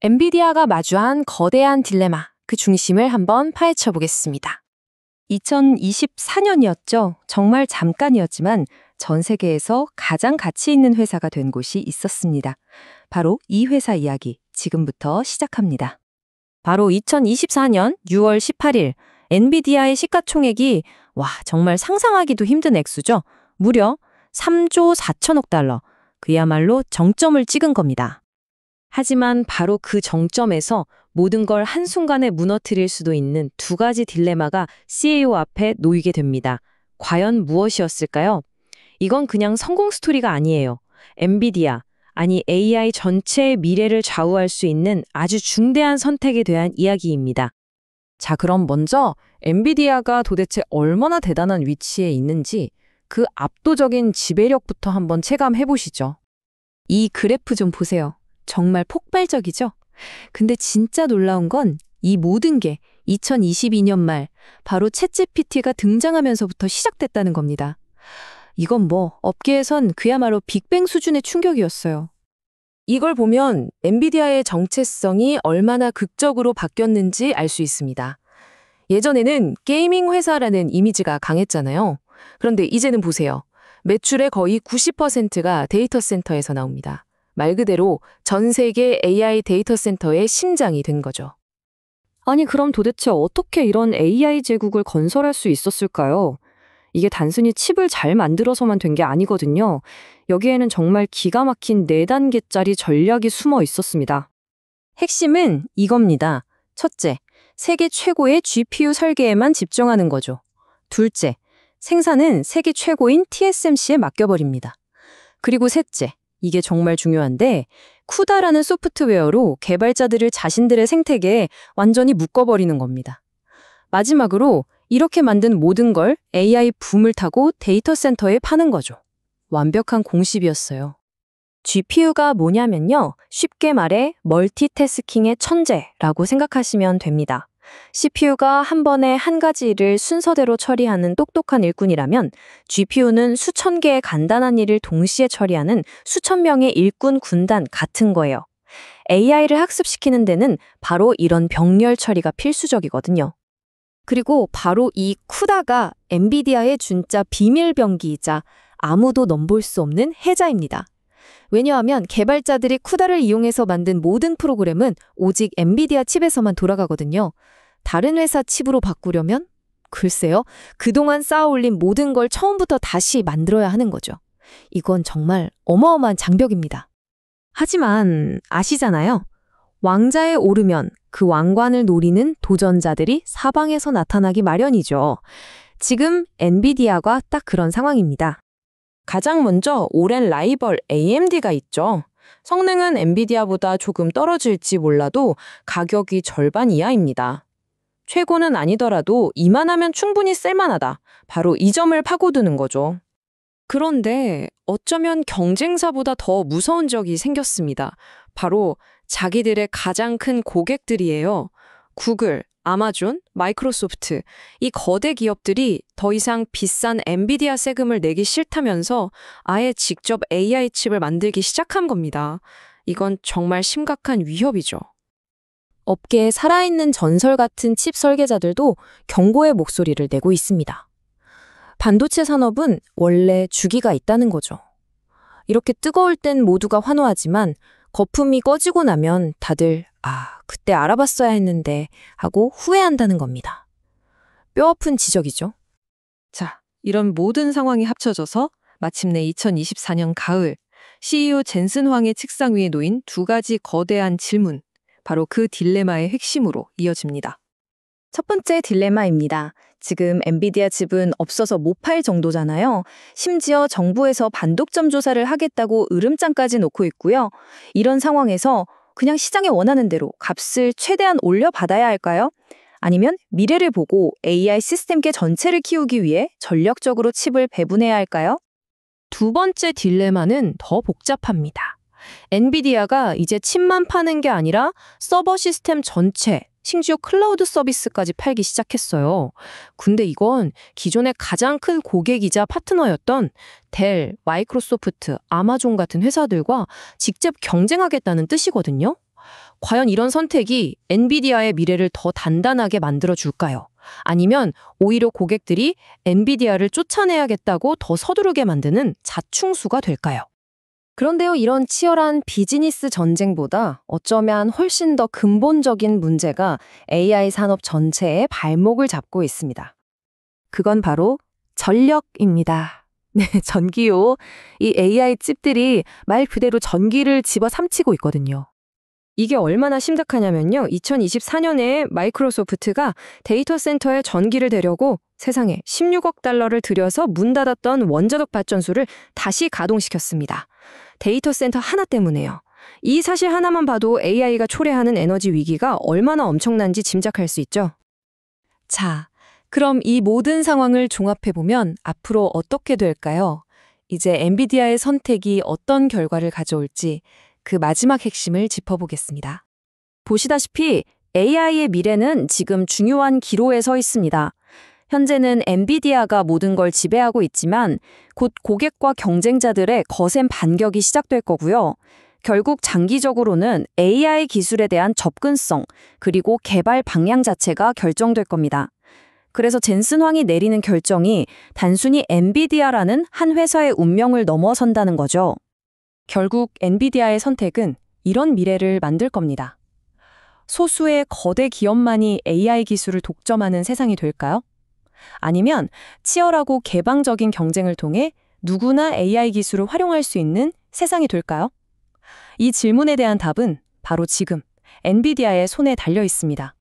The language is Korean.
엔비디아가 마주한 거대한 딜레마, 그 중심을 한번 파헤쳐 보겠습니다. 2024년이었죠. 정말 잠깐이었지만 전 세계에서 가장 가치 있는 회사가 된 곳이 있었습니다. 바로 이 회사 이야기 지금부터 시작합니다. 바로 2024년 6월 18일 엔비디아의 시가총액이 정말 상상하기도 힘든 액수죠. 무려 3조 4천억 달러. 그야말로 정점을 찍은 겁니다. 하지만 바로 그 정점에서 모든 걸 한순간에 무너뜨릴 수도 있는 두 가지 딜레마가 CEO 앞에 놓이게 됩니다. 과연 무엇이었을까요? 이건 그냥 성공 스토리가 아니에요. 엔비디아, 아니 AI 전체의 미래를 좌우할 수 있는 아주 중대한 선택에 대한 이야기입니다. 자, 그럼 먼저 엔비디아가 도대체 얼마나 대단한 위치에 있는지 그 압도적인 지배력부터 한번 체감해 보시죠. 이 그래프 좀 보세요. 정말 폭발적이죠? 근데 진짜 놀라운 건 이 모든 게 2022년 말 바로 챗GPT가 등장하면서부터 시작됐다는 겁니다. 이건 업계에선 그야말로 빅뱅 수준의 충격이었어요. 이걸 보면 엔비디아의 정체성이 얼마나 극적으로 바뀌었는지 알 수 있습니다. 예전에는 게이밍 회사라는 이미지가 강했잖아요. 그런데 이제는 보세요. 매출의 거의 90%가 데이터 센터에서 나옵니다. 말 그대로 전 세계 AI 데이터 센터의 심장이 된 거죠. 아니, 그럼 도대체 어떻게 이런 AI 제국을 건설할 수 있었을까요? 이게 단순히 칩을 잘 만들어서만 된 게 아니거든요. 여기에는 정말 기가 막힌 4단계짜리 전략이 숨어 있었습니다. 핵심은 이겁니다. 첫째, 세계 최고의 GPU 설계에만 집중하는 거죠. 둘째, 생산은 세계 최고인 TSMC에 맡겨버립니다. 그리고 셋째, 이게 정말 중요한데 쿠다라는 소프트웨어로 개발자들을 자신들의 생태계에 완전히 묶어버리는 겁니다. 마지막으로 이렇게 만든 모든 걸 AI 붐을 타고 데이터 센터에 파는 거죠. 완벽한 공식이었어요. GPU가 뭐냐면요. 쉽게 말해 멀티태스킹의 천재라고 생각하시면 됩니다. CPU가 한 번에 한 가지 일을 순서대로 처리하는 똑똑한 일꾼이라면 GPU는 수천 개의 간단한 일을 동시에 처리하는 수천 명의 일꾼 군단 같은 거예요. AI를 학습시키는 데는 바로 이런 병렬 처리가 필수적이거든요. 그리고 바로 이 쿠다가 엔비디아의 진짜 비밀병기이자 아무도 넘볼 수 없는 해자입니다. 왜냐하면 개발자들이 쿠다를 이용해서 만든 모든 프로그램은 오직 엔비디아 칩에서만 돌아가거든요. 다른 회사 칩으로 바꾸려면? 글쎄요. 그동안 쌓아올린 모든 걸 처음부터 다시 만들어야 하는 거죠. 이건 정말 어마어마한 장벽입니다. 하지만 아시잖아요. 왕자에 오르면 그 왕관을 노리는 도전자들이 사방에서 나타나기 마련이죠. 지금 엔비디아가 딱 그런 상황입니다. 가장 먼저 오랜 라이벌 AMD가 있죠. 성능은 엔비디아보다 조금 떨어질지 몰라도 가격이 절반 이하입니다. 최고는 아니더라도 이만하면 충분히 쓸만하다. 바로 이 점을 파고드는 거죠. 그런데 어쩌면 경쟁사보다 더 무서운 적이 생겼습니다. 바로 자기들의 가장 큰 고객들이에요. 구글, 아마존, 마이크로소프트, 이 거대 기업들이 더 이상 비싼 엔비디아 세금을 내기 싫다면서 아예 직접 AI 칩을 만들기 시작한 겁니다. 이건 정말 심각한 위협이죠. 업계에 살아있는 전설 같은 칩 설계자들도 경고의 목소리를 내고 있습니다. 반도체 산업은 원래 주기가 있다는 거죠. 이렇게 뜨거울 땐 모두가 환호하지만 거품이 꺼지고 나면 다들 그때 알아봤어야 했는데 하고 후회한다는 겁니다. 뼈아픈 지적이죠. 자, 이런 모든 상황이 합쳐져서 마침내 2024년 가을 CEO 젠슨 황의 책상 위에 놓인 두 가지 거대한 질문, 바로 그 딜레마의 핵심으로 이어집니다. 첫 번째 딜레마입니다. 지금 엔비디아 칩은 없어서 못 팔 정도잖아요. 심지어 정부에서 반독점 조사를 하겠다고 으름장까지 놓고 있고요. 이런 상황에서 그냥 시장에 원하는 대로 값을 최대한 올려받아야 할까요? 아니면 미래를 보고 AI 시스템계 전체를 키우기 위해 전력적으로 칩을 배분해야 할까요? 두 번째 딜레마는 더 복잡합니다. 엔비디아가 이제 칩만 파는 게 아니라 서버 시스템 전체, 심지어 클라우드 서비스까지 팔기 시작했어요. 근데 이건 기존의 가장 큰 고객이자 파트너였던 델, 마이크로소프트, 아마존 같은 회사들과 직접 경쟁하겠다는 뜻이거든요. 과연 이런 선택이 엔비디아의 미래를 더 단단하게 만들어줄까요? 아니면 오히려 고객들이 엔비디아를 쫓아내야겠다고 더 서두르게 만드는 자충수가 될까요? 그런데요, 이런 치열한 비즈니스 전쟁보다 어쩌면 훨씬 더 근본적인 문제가 AI 산업 전체의 발목을 잡고 있습니다. 그건 바로 전력입니다. 네, 전기요. 이 AI 칩들이 말 그대로 전기를 집어삼키고 있거든요. 이게 얼마나 심각하냐면요. 2024년에 마이크로소프트가 데이터 센터에 전기를 대려고 세상에 16억 달러를 들여서 문 닫았던 원자력 발전소를 다시 가동시켰습니다. 데이터 센터 하나 때문에요. 이 사실 하나만 봐도 AI가 초래하는 에너지 위기가 얼마나 엄청난지 짐작할 수 있죠. 자, 그럼 이 모든 상황을 종합해보면 앞으로 어떻게 될까요? 이제 엔비디아의 선택이 어떤 결과를 가져올지 그 마지막 핵심을 짚어보겠습니다. 보시다시피 AI의 미래는 지금 중요한 기로에 서 있습니다. 현재는 엔비디아가 모든 걸 지배하고 있지만 곧 고객과 경쟁자들의 거센 반격이 시작될 거고요. 결국 장기적으로는 AI 기술에 대한 접근성 그리고 개발 방향 자체가 결정될 겁니다. 그래서 젠슨 황이 내리는 결정이 단순히 엔비디아라는 한 회사의 운명을 넘어선다는 거죠. 결국 엔비디아의 선택은 이런 미래를 만들 겁니다. 소수의 거대 기업만이 AI 기술을 독점하는 세상이 될까요? 아니면 치열하고 개방적인 경쟁을 통해 누구나 AI 기술을 활용할 수 있는 세상이 될까요? 이 질문에 대한 답은 바로 지금 엔비디아의 손에 달려 있습니다.